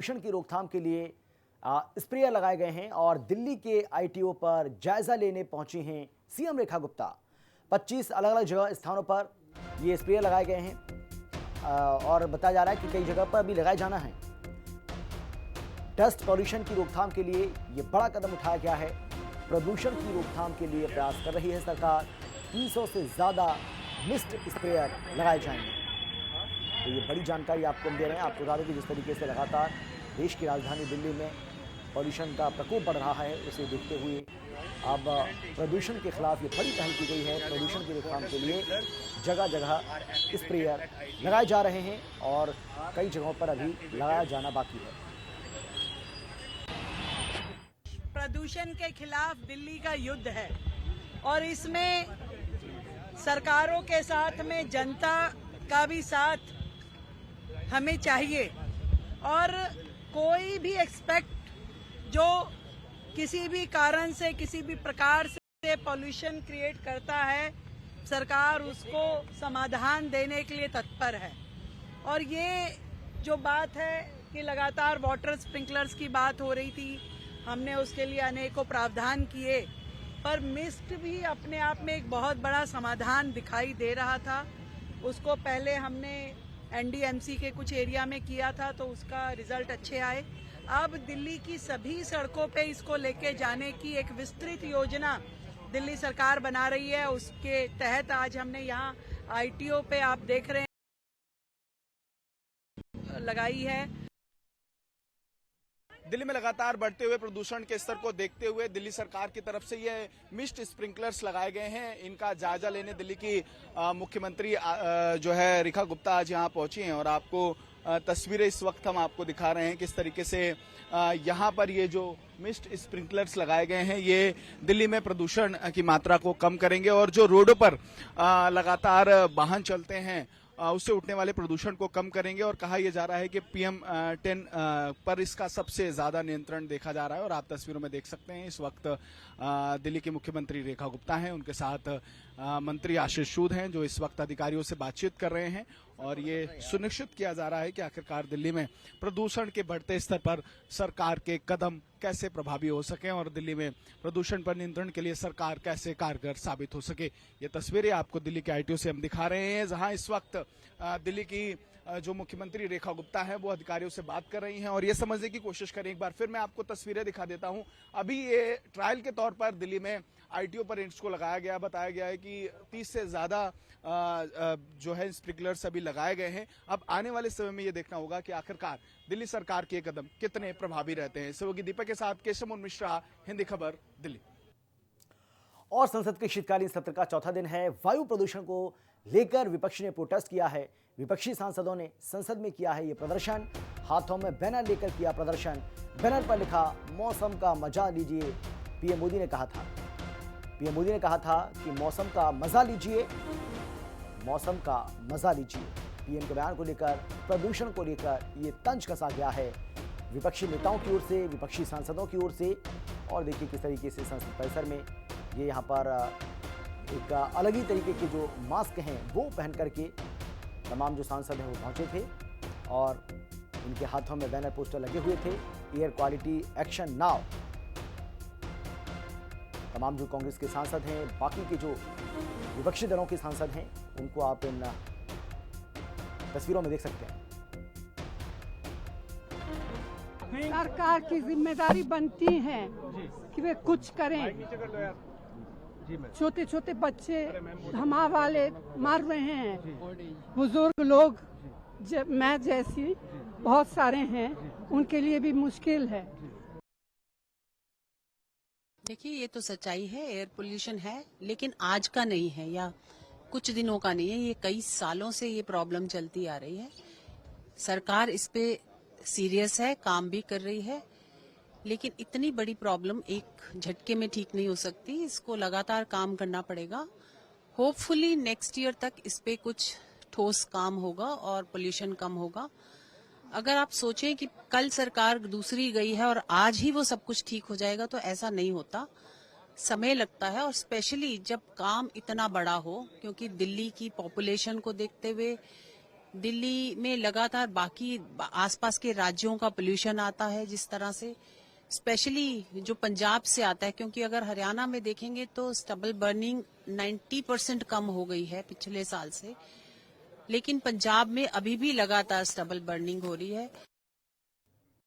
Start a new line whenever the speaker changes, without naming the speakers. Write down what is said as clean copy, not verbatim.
प्रदूषण की रोकथाम के लिए स्प्रेयर लगाए गए हैं और दिल्ली के आईटीओ पर जायजा लेने पहुंची हैं सीएम रेखा गुप्ता। 25 अलग अलग जगह स्थानों पर ये स्प्रेयर लगाए गए हैं और बताया जा रहा है कि कई जगह पर भी लगाए जाना है। डस्ट पॉल्यूशन की रोकथाम के लिए ये बड़ा कदम उठाया गया है। प्रदूषण की रोकथाम के लिए प्रयास कर रही है सरकार। 300 से ज्यादा मिस्ट स्प्रेयर लगाए जाएंगे। तो ये बड़ी जानकारी आपको हम दे रहे हैं। आपको बता दें कि जिस तरीके से लगातार देश की राजधानी दिल्ली में पॉल्यूशन का प्रकोप बढ़ रहा है, उसे देखते हुए अब प्रदूषण के खिलाफ ये बड़ी पहल की गई है। प्रदूषण की रोकथाम के लिए जगह जगह स्प्रेयर लगाए जा रहे हैं और कई जगहों पर अभी लगाया जाना बाकी है।
प्रदूषण के खिलाफ दिल्ली का युद्ध है और इसमें सरकारों के साथ में जनता का भी साथ हमें चाहिए। और कोई भी एक्सपेक्ट जो किसी भी कारण से किसी भी प्रकार से पॉल्यूशन क्रिएट करता है, सरकार उसको समाधान देने के लिए तत्पर है। और ये जो बात है कि लगातार वाटर स्प्रिंकलर्स की बात हो रही थी, हमने उसके लिए अनेकों प्रावधान किए, पर मिस्ट भी अपने आप में एक बहुत बड़ा समाधान दिखाई दे रहा था। उसको पहले हमने एनडीएमसी के कुछ एरिया में किया था तो उसका रिजल्ट अच्छे आए। अब दिल्ली की सभी सड़कों पे इसको लेके जाने की एक विस्तृत योजना दिल्ली सरकार बना रही है। उसके तहत आज हमने यहाँ आईटीओ पे आप देख रहे हैं लगाई है।
दिल्ली में लगातार बढ़ते हुए प्रदूषण के स्तर को देखते हुए दिल्ली सरकार की तरफ से ये मिस्ट स्प्रिंकलर्स लगाए गए हैं। इनका जायजा लेने दिल्ली की मुख्यमंत्री जो है रेखा गुप्ता आज यहाँ पहुंची हैं और आपको तस्वीरें इस वक्त हम आपको दिखा रहे हैं किस तरीके से यहाँ पर ये जो मिस्ट स्प्रिंकलर्स लगाए गए हैं ये दिल्ली में प्रदूषण की मात्रा को कम करेंगे और जो रोडों पर लगातार वाहन चलते हैं उससे उठने वाले प्रदूषण को कम करेंगे। और कहा यह जा रहा है कि PM10 पर इसका सबसे ज्यादा नियंत्रण देखा जा रहा है। और आप तस्वीरों में देख सकते हैं इस वक्त दिल्ली की मुख्यमंत्री रेखा गुप्ता हैं, उनके साथ मंत्री आशीष सूद हैं जो इस वक्त अधिकारियों से बातचीत कर रहे हैं। और ये सुनिश्चित किया जा रहा है कि आखिरकार दिल्ली में प्रदूषण के बढ़ते स्तर पर सरकार के कदम कैसे प्रभावी हो सके और दिल्ली में प्रदूषण पर नियंत्रण के लिए सरकार कैसे कारगर साबित हो सके। ये तस्वीरें आपको दिल्ली के आईटीओ से हम दिखा रहे हैं, जहां इस वक्त दिल्ली की जो मुख्यमंत्री रेखा गुप्ता है वो अधिकारियों से बात कर रही हैं और ये समझने की कोशिश करें। एक बार फिर मैं आपको तस्वीरें दिखा देता हूं। अभी ये ट्रायल के तौर पर दिल्ली में आईटीओ पर इसको लगाया गया, बताया गया है कि 30 से ज्यादा जो है स्प्रिंकलर्स अभी लगाए गए हैं। अब आने वाले समय में ये देखना होगा कि आखिरकार दिल्ली सरकार के कदम कितने प्रभावी रहते हैं। सहयोगी दीपक के साथ केशव मिश्रा, हिंदी खबर, दिल्ली।
और संसद के शीतकालीन सत्र का चौथा दिन है। वायु प्रदूषण को लेकर विपक्ष ने प्रोटेस्ट किया है। विपक्षी सांसदों ने संसद में किया है ये प्रदर्शन। हाथों में बैनर लेकर किया प्रदर्शन। बैनर पर लिखा मौसम का मजा लीजिए। पीएम मोदी ने कहा था कि मौसम का मजा लीजिए, मौसम का मजा लीजिए। पीएम के बयान को लेकर, प्रदूषण को लेकर ये तंज कसा गया है विपक्षी नेताओं की ओर से, विपक्षी सांसदों की ओर से। और देखिए किस तरीके से संसद परिसर में ये यहाँ पर एक अलग ही तरीके के जो मास्क हैं वो पहन करके तमाम जो सांसद हैं वो पहुंचे थे और इनके हाथों में बैनर पोस्टर लगे हुए थे, एयर क्वालिटी एक्शन नाउ। तमाम जो कांग्रेस के सांसद हैं, बाकी के जो विपक्षी दलों के सांसद हैं, उनको आप इन तस्वीरों में देख सकते हैं।
सरकार की जिम्मेदारी बनती है कि वे कुछ करें। छोटे छोटे बच्चे धमा वाले मार रहे हैं, बुजुर्ग लोग मैं जैसी बहुत सारे हैं, उनके लिए भी मुश्किल है।
देखिए ये तो सच्चाई है, एयर पोल्यूशन है, लेकिन आज का नहीं है या कुछ दिनों का नहीं है, ये कई सालों से ये प्रॉब्लम चलती आ रही है। सरकार इस पे सीरियस है, काम भी कर रही है, लेकिन इतनी बड़ी प्रॉब्लम एक झटके में ठीक नहीं हो सकती। इसको लगातार काम करना पड़ेगा। होपफुली नेक्स्ट ईयर तक इस पे कुछ ठोस काम होगा और पोल्यूशन कम होगा। अगर आप सोचें कि कल सरकार दूसरी गई है और आज ही वो सब कुछ ठीक हो जाएगा, तो ऐसा नहीं होता, समय लगता है। और स्पेशली जब काम इतना बड़ा हो, क्योंकि दिल्ली की पॉपुलेशन को देखते हुए दिल्ली में लगातार बाकी आसपास के राज्यों का पोल्यूशन आता है, जिस तरह से स्पेशली जो पंजाब से आता है, क्योंकि अगर हरियाणा में देखेंगे तो स्टबल बर्निंग 90% कम हो गई है पिछले साल से, लेकिन पंजाब में अभी भी लगातार स्टबल बर्निंग हो रही है।